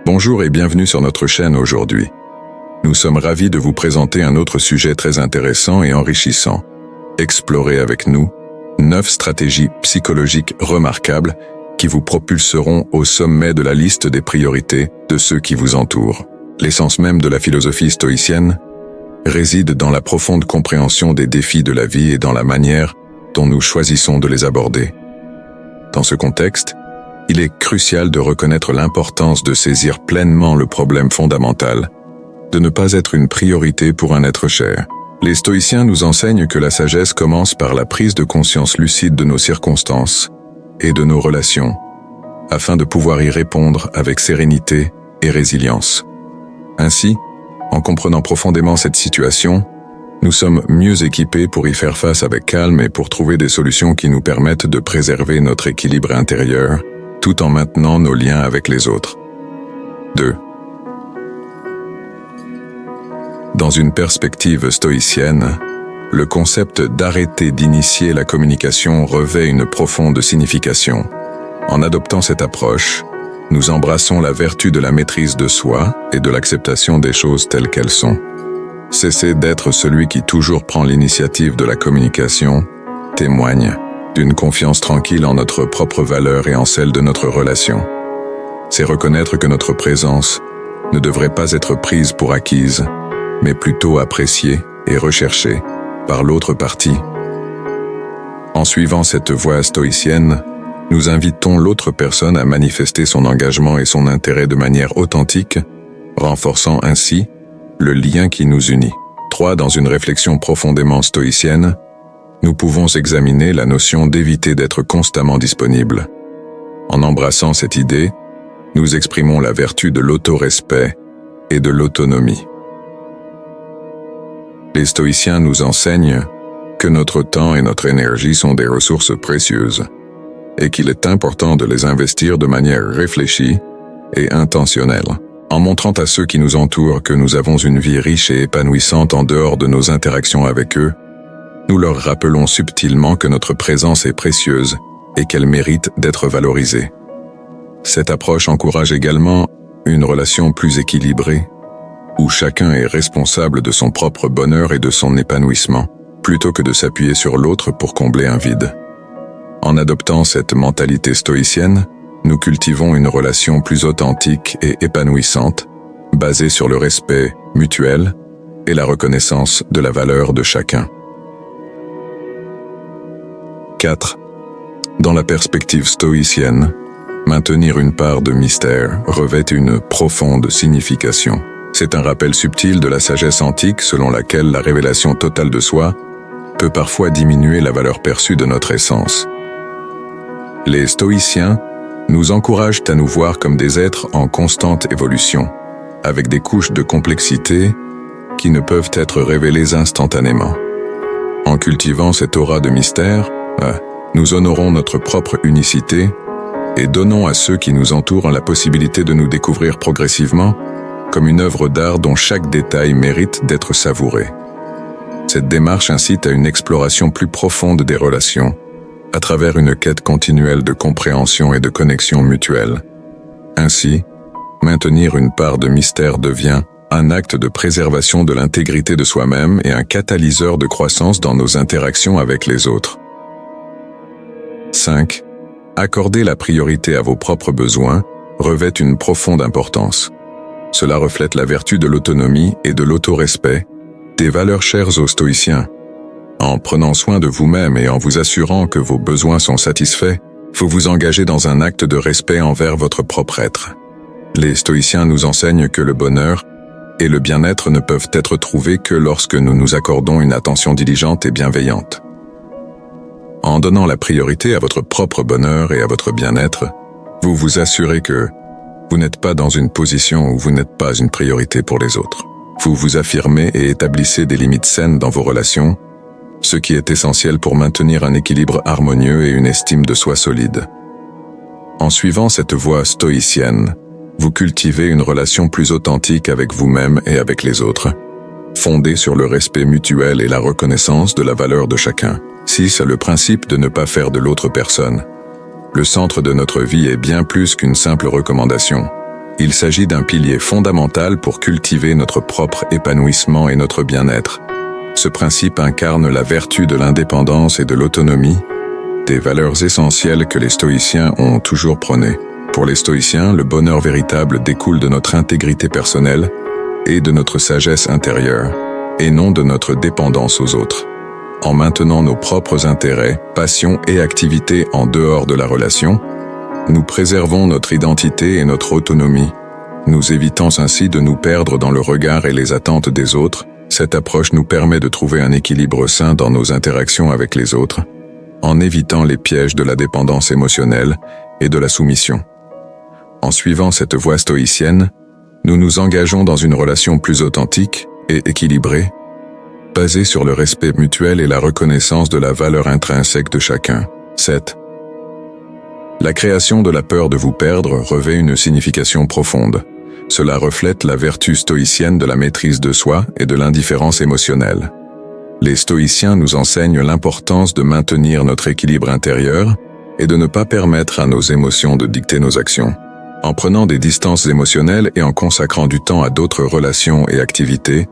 Bonjour et bienvenue sur notre chaîne aujourd'hui. Nous sommes ravis de vous présenter un autre sujet très intéressant et enrichissant. Explorez avec nous 9 stratégies psychologiques remarquables qui vous propulseront au sommet de la liste des priorités de ceux qui vous entourent. L'essence même de la philosophie stoïcienne réside dans la profonde compréhension des défis de la vie et dans la manière dont nous choisissons de les aborder. Dans ce contexte, il est crucial de reconnaître l'importance de saisir pleinement le problème fondamental, de ne pas être une priorité pour un être cher. Les stoïciens nous enseignent que la sagesse commence par la prise de conscience lucide de nos circonstances et de nos relations, afin de pouvoir y répondre avec sérénité et résilience. Ainsi, en comprenant profondément cette situation, nous sommes mieux équipés pour y faire face avec calme et pour trouver des solutions qui nous permettent de préserver notre équilibre intérieur, tout en maintenant nos liens avec les autres. 2. Dans une perspective stoïcienne, le concept d'arrêter d'initier la communication revêt une profonde signification. En adoptant cette approche, nous embrassons la vertu de la maîtrise de soi et de l'acceptation des choses telles qu'elles sont. Cesser d'être celui qui toujours prend l'initiative de la communication témoigne d'une confiance tranquille en notre propre valeur et en celle de notre relation. C'est reconnaître que notre présence ne devrait pas être prise pour acquise, mais plutôt appréciée et recherchée par l'autre partie. En suivant cette voie stoïcienne, nous invitons l'autre personne à manifester son engagement et son intérêt de manière authentique, renforçant ainsi le lien qui nous unit. 3. Dans une réflexion profondément stoïcienne, nous pouvons examiner la notion d'éviter d'être constamment disponible. En embrassant cette idée, nous exprimons la vertu de l'autorespect et de l'autonomie. Les stoïciens nous enseignent que notre temps et notre énergie sont des ressources précieuses et qu'il est important de les investir de manière réfléchie et intentionnelle. En montrant à ceux qui nous entourent que nous avons une vie riche et épanouissante en dehors de nos interactions avec eux, nous leur rappelons subtilement que notre présence est précieuse et qu'elle mérite d'être valorisée. Cette approche encourage également une relation plus équilibrée, où chacun est responsable de son propre bonheur et de son épanouissement, plutôt que de s'appuyer sur l'autre pour combler un vide. En adoptant cette mentalité stoïcienne, nous cultivons une relation plus authentique et épanouissante, basée sur le respect mutuel et la reconnaissance de la valeur de chacun. 4. Dans la perspective stoïcienne, maintenir une part de mystère revêt une profonde signification. C'est un rappel subtil de la sagesse antique selon laquelle la révélation totale de soi peut parfois diminuer la valeur perçue de notre essence. Les stoïciens nous encouragent à nous voir comme des êtres en constante évolution, avec des couches de complexité qui ne peuvent être révélées instantanément. En cultivant cette aura de mystère, nous honorons notre propre unicité et donnons à ceux qui nous entourent la possibilité de nous découvrir progressivement comme une œuvre d'art dont chaque détail mérite d'être savouré. Cette démarche incite à une exploration plus profonde des relations, à travers une quête continuelle de compréhension et de connexion mutuelle. Ainsi, maintenir une part de mystère devient un acte de préservation de l'intégrité de soi-même et un catalyseur de croissance dans nos interactions avec les autres. 5. Accorder la priorité à vos propres besoins revêt une profonde importance. Cela reflète la vertu de l'autonomie et de l'autorespect, des valeurs chères aux stoïciens. En prenant soin de vous-même et en vous assurant que vos besoins sont satisfaits, vous vous engagez dans un acte de respect envers votre propre être. Les stoïciens nous enseignent que le bonheur et le bien-être ne peuvent être trouvés que lorsque nous nous accordons une attention diligente et bienveillante. En donnant la priorité à votre propre bonheur et à votre bien-être, vous vous assurez que vous n'êtes pas dans une position où vous n'êtes pas une priorité pour les autres. Vous vous affirmez et établissez des limites saines dans vos relations, ce qui est essentiel pour maintenir un équilibre harmonieux et une estime de soi solide. En suivant cette voie stoïcienne, vous cultivez une relation plus authentique avec vous-même et avec les autres, fondée sur le respect mutuel et la reconnaissance de la valeur de chacun. 6. Le principe de ne pas faire de l'autre personne. Le centre de notre vie est bien plus qu'une simple recommandation. Il s'agit d'un pilier fondamental pour cultiver notre propre épanouissement et notre bien-être. Ce principe incarne la vertu de l'indépendance et de l'autonomie, des valeurs essentielles que les stoïciens ont toujours prônées. Pour les stoïciens, le bonheur véritable découle de notre intégrité personnelle et de notre sagesse intérieure, et non de notre dépendance aux autres. En maintenant nos propres intérêts, passions et activités en dehors de la relation, nous préservons notre identité et notre autonomie, nous évitons ainsi de nous perdre dans le regard et les attentes des autres. Cette approche nous permet de trouver un équilibre sain dans nos interactions avec les autres, en évitant les pièges de la dépendance émotionnelle et de la soumission. En suivant cette voie stoïcienne, nous nous engageons dans une relation plus authentique et équilibrée, basée sur le respect mutuel et la reconnaissance de la valeur intrinsèque de chacun. 7. La création de la peur de vous perdre revêt une signification profonde. Cela reflète la vertu stoïcienne de la maîtrise de soi et de l'indifférence émotionnelle. Les stoïciens nous enseignent l'importance de maintenir notre équilibre intérieur et de ne pas permettre à nos émotions de dicter nos actions. En prenant des distances émotionnelles et en consacrant du temps à d'autres relations et activités,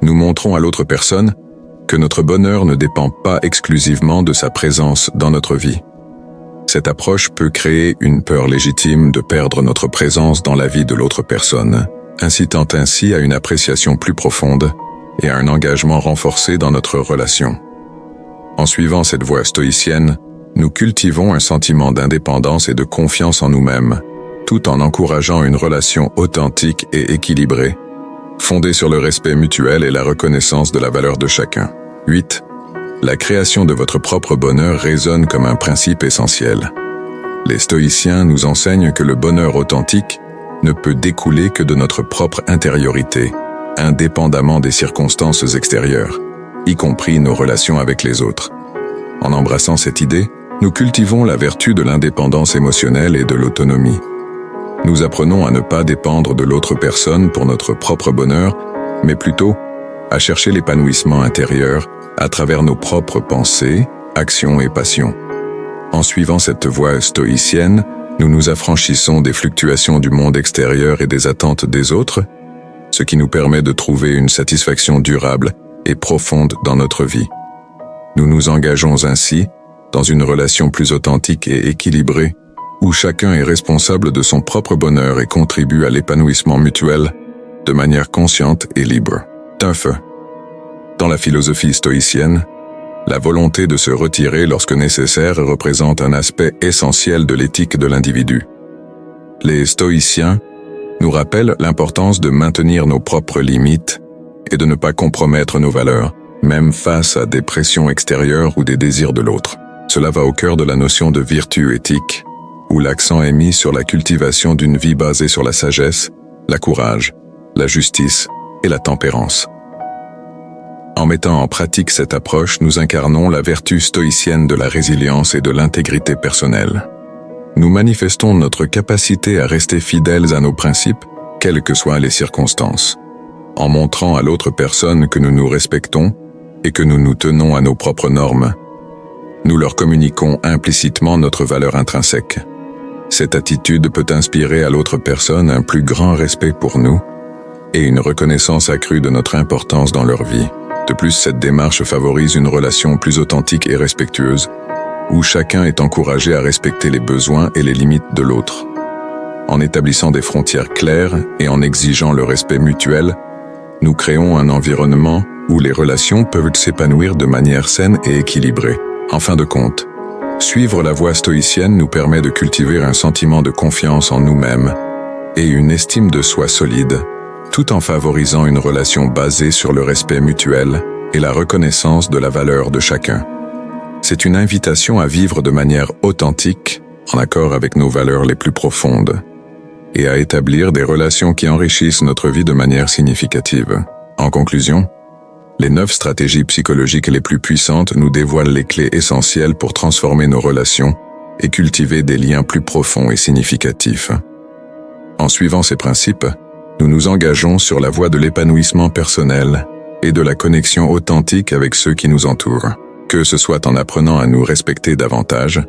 nous montrons à l'autre personne que notre bonheur ne dépend pas exclusivement de sa présence dans notre vie. Cette approche peut créer une peur légitime de perdre notre présence dans la vie de l'autre personne, incitant ainsi à une appréciation plus profonde et à un engagement renforcé dans notre relation. En suivant cette voie stoïcienne, nous cultivons un sentiment d'indépendance et de confiance en nous-mêmes, tout en encourageant une relation authentique et équilibrée, fondée sur le respect mutuel et la reconnaissance de la valeur de chacun. 8. La création de votre propre bonheur résonne comme un principe essentiel. Les stoïciens nous enseignent que le bonheur authentique ne peut découler que de notre propre intériorité, indépendamment des circonstances extérieures, y compris nos relations avec les autres. En embrassant cette idée, nous cultivons la vertu de l'indépendance émotionnelle et de l'autonomie. Nous apprenons à ne pas dépendre de l'autre personne pour notre propre bonheur, mais plutôt à chercher l'épanouissement intérieur à travers nos propres pensées, actions et passions. En suivant cette voie stoïcienne, nous nous affranchissons des fluctuations du monde extérieur et des attentes des autres, ce qui nous permet de trouver une satisfaction durable et profonde dans notre vie. Nous nous engageons ainsi dans une relation plus authentique et équilibrée, où chacun est responsable de son propre bonheur et contribue à l'épanouissement mutuel de manière consciente et libre. 9. Dans la philosophie stoïcienne, la volonté de se retirer lorsque nécessaire représente un aspect essentiel de l'éthique de l'individu. Les stoïciens nous rappellent l'importance de maintenir nos propres limites et de ne pas compromettre nos valeurs, même face à des pressions extérieures ou des désirs de l'autre. Cela va au cœur de la notion de vertu éthique, où l'accent est mis sur la cultivation d'une vie basée sur la sagesse, la courage, la justice et la tempérance. En mettant en pratique cette approche, nous incarnons la vertu stoïcienne de la résilience et de l'intégrité personnelle. Nous manifestons notre capacité à rester fidèles à nos principes, quelles que soient les circonstances, en montrant à l'autre personne que nous nous respectons et que nous nous tenons à nos propres normes. Nous leur communiquons implicitement notre valeur intrinsèque. Cette attitude peut inspirer à l'autre personne un plus grand respect pour nous et une reconnaissance accrue de notre importance dans leur vie. De plus, cette démarche favorise une relation plus authentique et respectueuse, où chacun est encouragé à respecter les besoins et les limites de l'autre. En établissant des frontières claires et en exigeant le respect mutuel, nous créons un environnement où les relations peuvent s'épanouir de manière saine et équilibrée. En fin de compte, suivre la voie stoïcienne nous permet de cultiver un sentiment de confiance en nous-mêmes et une estime de soi solide, tout en favorisant une relation basée sur le respect mutuel et la reconnaissance de la valeur de chacun. C'est une invitation à vivre de manière authentique, en accord avec nos valeurs les plus profondes, et à établir des relations qui enrichissent notre vie de manière significative. En conclusion, les 9 stratégies psychologiques les plus puissantes nous dévoilent les clés essentielles pour transformer nos relations et cultiver des liens plus profonds et significatifs. En suivant ces principes, nous nous engageons sur la voie de l'épanouissement personnel et de la connexion authentique avec ceux qui nous entourent, que ce soit en apprenant à nous respecter davantage,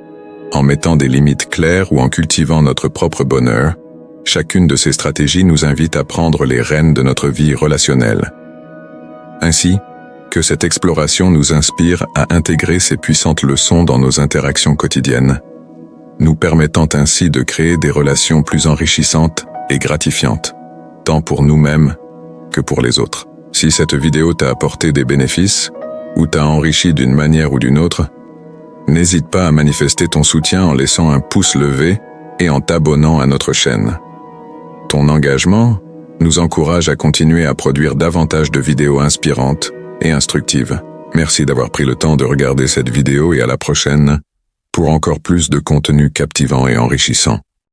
en mettant des limites claires ou en cultivant notre propre bonheur. Chacune de ces stratégies nous invite à prendre les rênes de notre vie relationnelle. Ainsi, que cette exploration nous inspire à intégrer ces puissantes leçons dans nos interactions quotidiennes, nous permettant ainsi de créer des relations plus enrichissantes et gratifiantes, tant pour nous-mêmes que pour les autres. Si cette vidéo t'a apporté des bénéfices, ou t'a enrichi d'une manière ou d'une autre, n'hésite pas à manifester ton soutien en laissant un pouce levé et en t'abonnant à notre chaîne. Ton engagement nous encourage à continuer à produire davantage de vidéos inspirantes et instructives. Merci d'avoir pris le temps de regarder cette vidéo et à la prochaine pour encore plus de contenu captivant et enrichissant.